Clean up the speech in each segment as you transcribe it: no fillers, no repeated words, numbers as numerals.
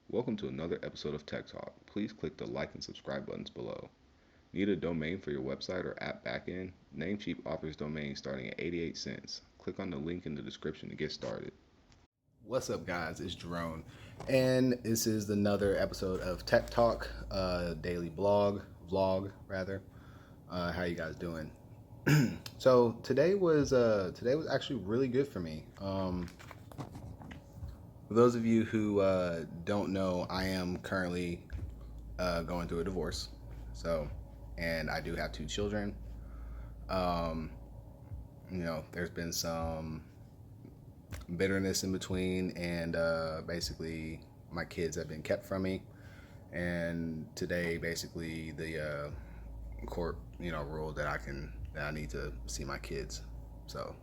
Welcome to another episode of Tech Talk. Please click the like and subscribe buttons below. Need a domain for your website or app backend? Namecheap offers domains starting at 88 cents. Click on the link in the description to get started. What's up, guys? It's Jerome, and this is another episode of Tech Talk, daily vlog rather. How you guys doing? So today was actually really good for me. For those of you who don't know, I am currently going through a divorce. So, and I do have two children. Um, there's been some bitterness in between, and basically my kids have been kept from me. And today, basically, the court, ruled that I need to see my kids. So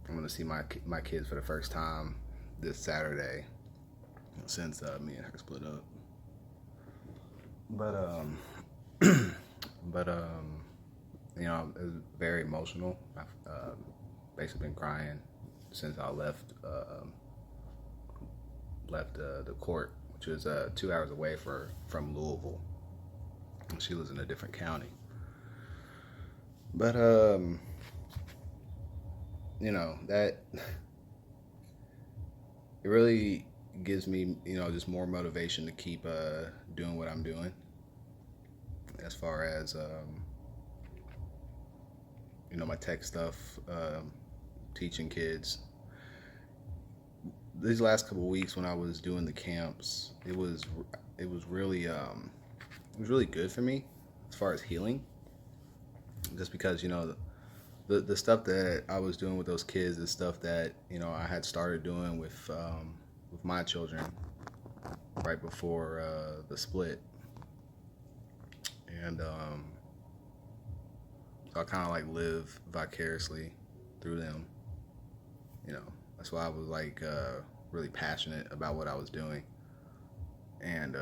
I'm gonna see my kids for the first time this Saturday since me and her split up. But it was very emotional. I've basically been crying since I left the court, which was 2 hours away from Louisville. She lives in a different county. But that it really gives me just more motivation to keep doing what I'm doing as far as my tech stuff, teaching kids. These last couple of weeks when I was doing the camps, it was really good for me as far as healing. Just because the stuff that I was doing with those kids is stuff that I had started doing with my children right before the split, and so I kind of like live vicariously through them. That's why I was like really passionate about what I was doing, and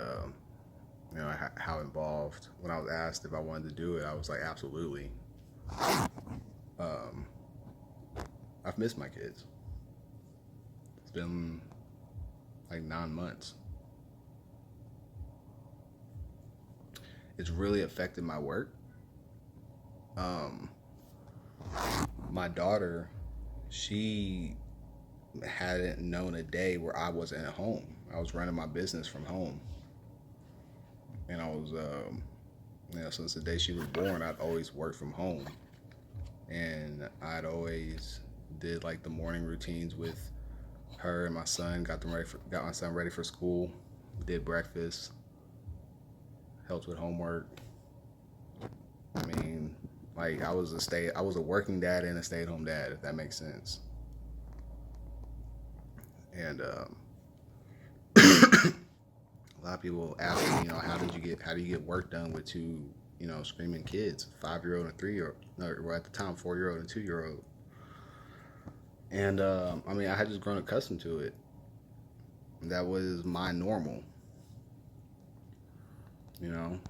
how involved. When I was asked if I wanted to do it, I was like, absolutely. Um, I've missed my kids. It's been like 9 months. It's really affected my work. Um, my daughter, she hadn't known a day where I wasn't at home. I was running my business from home, and I was, since the day she was born, I'd always worked from home, and I'd always did like the morning routines with her and my son. Got my son ready for school, did breakfast, helped with homework. I mean, like I was a working dad and a stay-at-home dad, if that makes sense. And a lot of people ask me, how do you get work done with two, screaming kids, 5-year-old and 3-year-old, no, at the time 4-year-old and 2-year-old. And I had just grown accustomed to it. That was my normal, you know.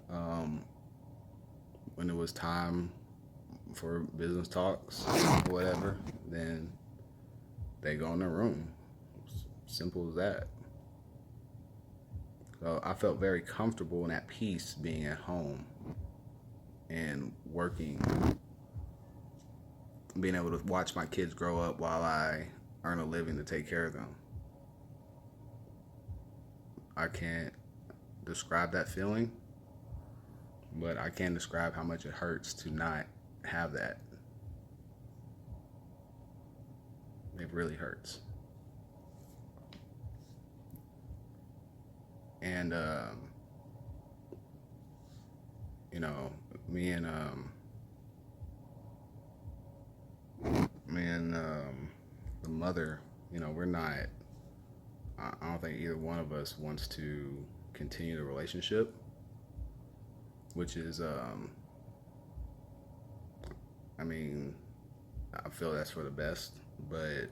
When it was time for business talks or whatever, then they go in the room. Simple as that. So I felt very comfortable and at peace being at home and working, being able to watch my kids grow up while I earn a living to take care of them. I can't describe that feeling, but I can describe how much it hurts to not have that. It really hurts. And you know, me and the mother, we're not. I don't think either one of us wants to continue the relationship, which is, I mean, I feel that's for the best, but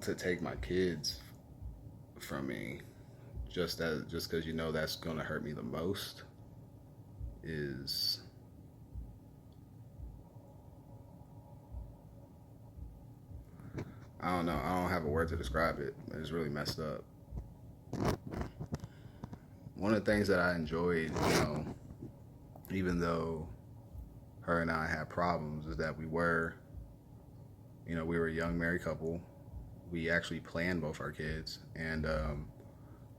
to take my kids from me just because that's gonna hurt me the most is I don't know. I don't have a word to describe it. It's really messed up. One of the things that I enjoyed, even though her and I had problems, is that we were a young married couple. We actually planned both our kids, and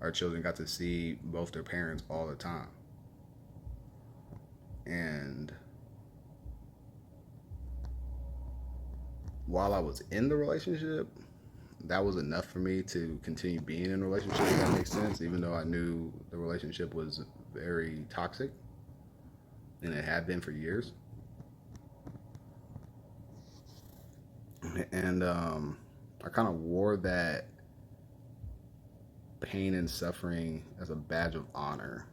our children got to see both their parents all the time. And while I was in the relationship, that was enough for me to continue being in a relationship, if that makes sense, even though I knew the relationship was very toxic, and it had been for years. And I kind of wore that pain and suffering as a badge of honor,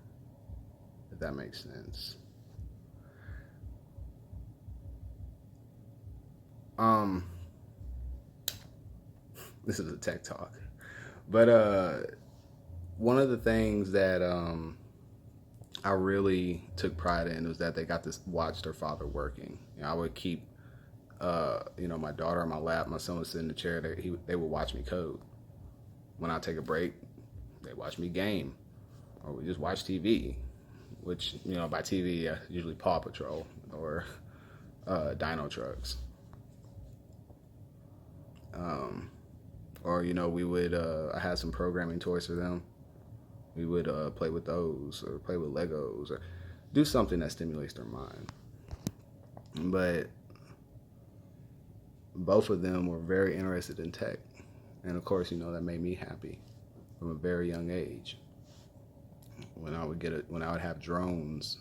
if that makes sense. This is a tech talk, but one of the things that I really took pride in was that they got to watch their father working. I would keep my daughter on my lap, my son would sit in the chair. They would watch me code. When I take a break, they watch me game, or we just watch TV. Which by TV, usually Paw Patrol or Dino Trucks. Or we would I had some programming toys for them. We would play with those, or play with Legos, or do something that stimulates their mind. But both of them were very interested in tech, and of course that made me happy from a very young age. When I would have drones,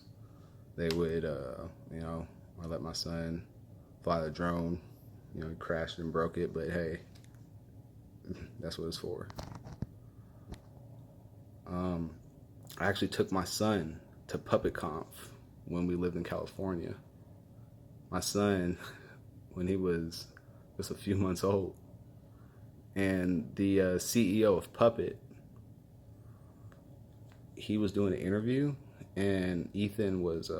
they would I let my son fly the drone. He crashed and broke it, but hey, that's what it's for. I actually took my son to PuppetConf when we lived in California. My son, when he was just a few months old, and the CEO of Puppet, he was doing an interview, and Ethan was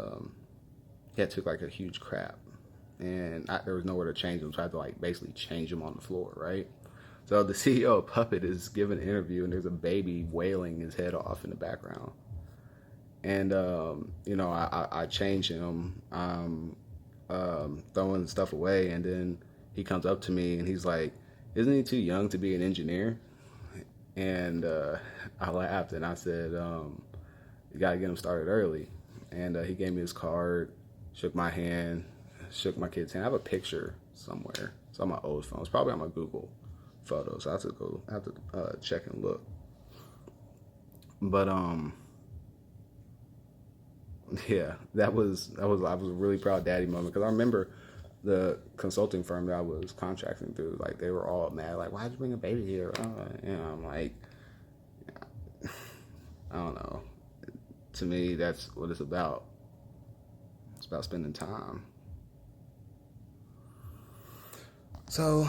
he had took like a huge crap, and there was nowhere to change him, so I had to basically change him on the floor, right? So the CEO of Puppet is giving an interview, and there's a baby wailing his head off in the background. And I change him, throwing stuff away, and then he comes up to me and he's like, "Isn't he too young to be an engineer?" And I laughed and I said, "You gotta get him started early." And he gave me his card, shook my hand, shook my kid's hand. I have a picture somewhere. It's on my old phone. It's probably on my Google Photos. So I have to check and look. But yeah, that was I was a really proud daddy moment, because I remember the consulting firm that I was contracting through, they were all mad, "Why'd you bring a baby here?" I'm like, I don't know. To me, that's what it's about. It's about spending time. So,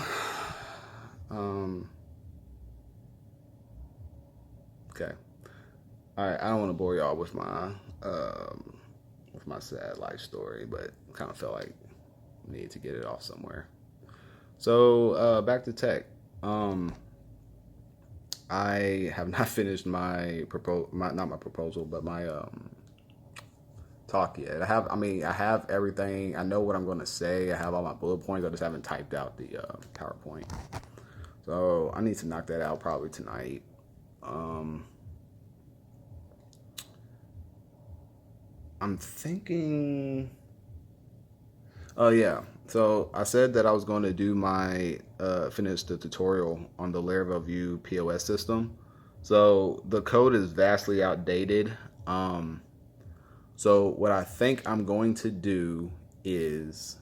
okay. All right. I don't want to bore y'all with my sad life story, but kind of felt like I needed to get it off somewhere. So back to tech. I have not finished my talk yet. I have everything. I know what I'm going to say. I have all my bullet points. I just haven't typed out the PowerPoint. So I need to knock that out probably tonight. I'm thinking. Oh yeah. So I said that I was going to do finish the tutorial on the Laravel View POS system. So the code is vastly outdated. So what I think I'm going to do is